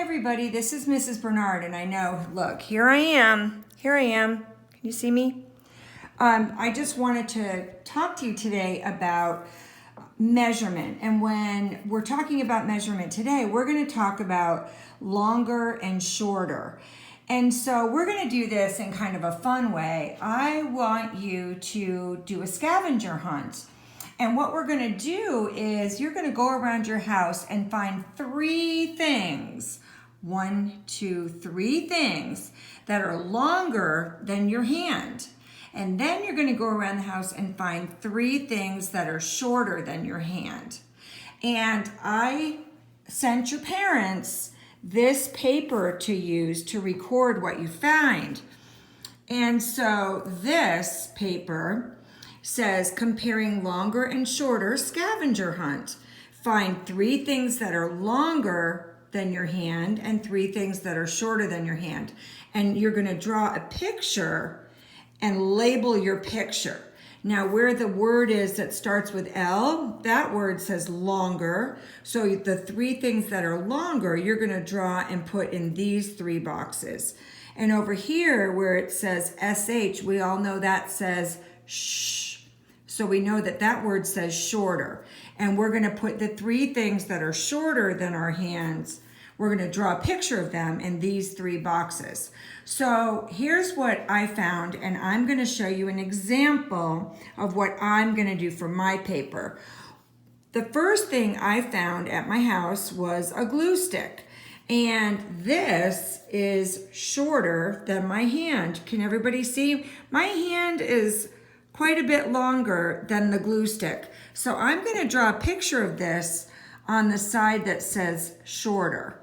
everybody, this is Mrs. Bernard, and I know, look, here I am. Can you see me? I just wanted to talk to you today about measurement. And when we're talking about measurement today, we're going to talk about longer and shorter. And so we're going to do this in kind of a fun way. I want you to do a scavenger hunt. And what we're going to do is you're going to go around your house and find three things. 1, 2, 3 things that are longer than your hand. And then you're going to go around the house and find 3 things that are shorter than your hand. And I sent your parents this paper to use to record what you find. And so this paper says comparing longer and shorter scavenger hunt. Find 3 things that are longer than your hand and 3 things that are shorter than your hand. And you're going to draw a picture and label your picture. Now where the word is that starts with L, that word says longer. So the 3 things that are longer, you're going to draw and put in these 3 boxes. And over here where it says SH, we all know that says shh. So we know that that word says shorter. And we're going to put the 3 things that are shorter than our hands, we're going to draw a picture of them in these 3 boxes. So here's what I found, and I'm going to show you an example of what I'm going to do for my paper. The first thing I found at my house was a glue stick. And this is shorter than my hand. Can everybody see? My hand is quite a bit longer than the glue stick. So I'm going to draw a picture of this on the side that says shorter.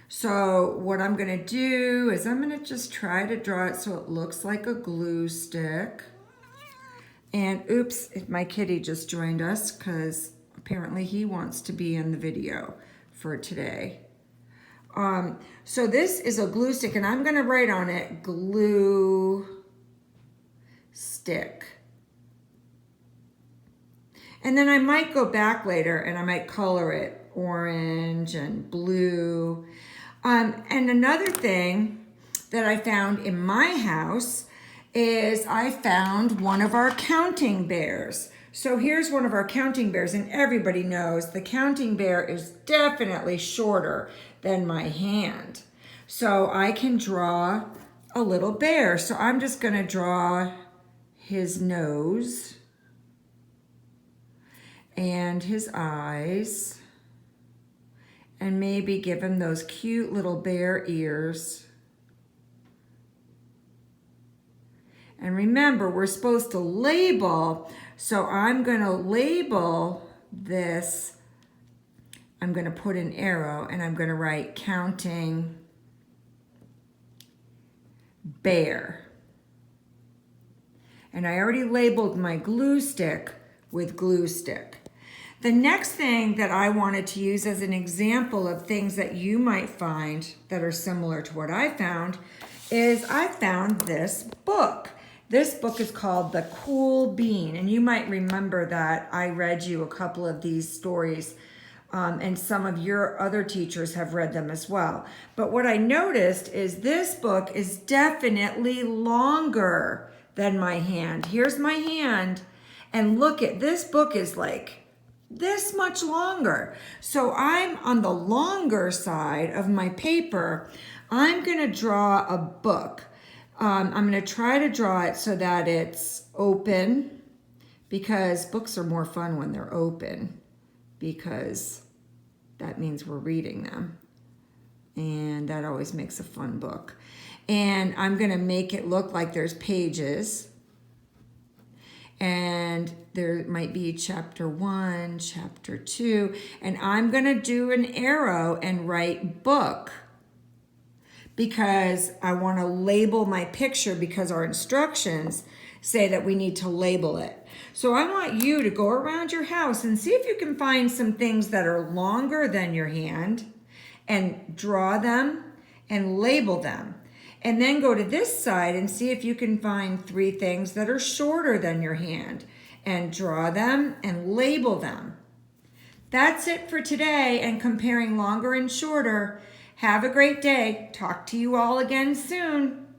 So what I'm going to do is I'm going to just try to draw it so it looks like a glue stick. And oops, my kitty just joined us because apparently he wants to be in the video for today. So this is a glue stick and I'm going to write on it glue stick. And then I might go back later and I might color it orange and blue. And another thing that I found in my house is I found one of our counting bears. So here's one of our counting bears, and everybody knows the counting bear is definitely shorter than my hand. So I can draw a little bear. So I'm just going to draw his nose and his eyes, and maybe give him those cute little bear ears. And remember, we're supposed to label, so I'm going to label this. I'm going to put an arrow and I'm going to write counting bear. And I already labeled my glue stick with glue stick. The next thing that I wanted to use as an example of things that you might find that are similar to what I found is I found this book. This book is called The Cool Bean, and you might remember that I read you a couple of these stories, and some of your other teachers have read them as well. But what I noticed is this book is definitely longer than my hand. Here's my hand, and look at this book is like this much longer. So I'm on the longer side of my paper. I'm going to draw a book. I'm going to try to draw it so that it's open, because books are more fun when they're open, because that means we're reading them. And that always makes a fun book. And I'm going to make it look like there's pages. And there might be chapter 1, chapter 2, and I'm going to do an arrow and write book, because I want to label my picture, because our instructions say that we need to label it. So I want you to go around your house and see if you can find some things that are longer than your hand and draw them and label them. And then go to this side and see if you can find 3 things that are shorter than your hand and draw them and label them. That's it for today and comparing longer and shorter. Have a great day. Talk to you all again soon.